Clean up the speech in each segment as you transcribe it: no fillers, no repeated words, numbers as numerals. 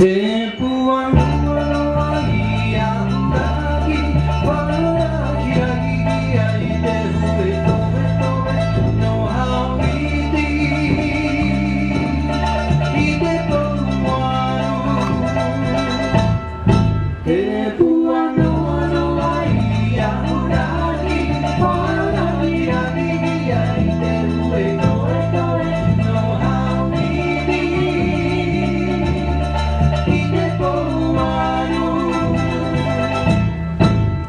Tempuan lagi yang lagi pada kira-kira ide beto no how ide peluang Tempuan lagi yang lagi pada kira-kira ide beto no how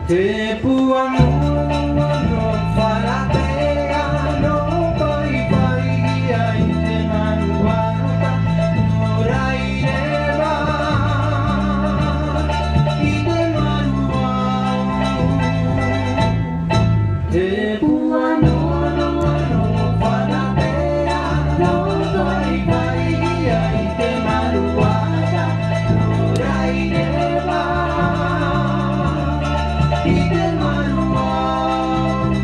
Tempuan no faratea no pai ai te manuata no raireba i te manuau Tempuan no faratea no pai ai te manuata no raireba Ite manual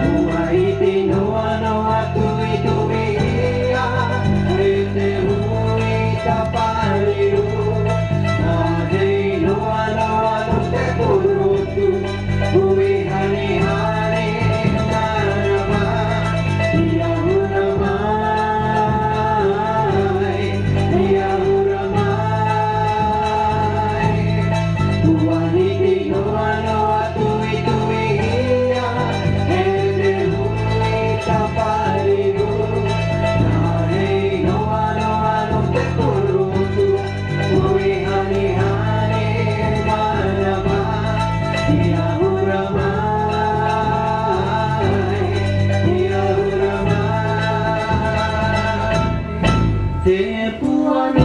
Uaite noa noa tui ia Ete hui tapariru Nahei noa noa no te kurutu Hui hani hani narama Ia huramai Ia huramai Uahiti noa noa tui ia Ete hui tapariru Nahei noa noa no te kurutu Hui hani hani marama Ia huramai Ia huramai Tempuan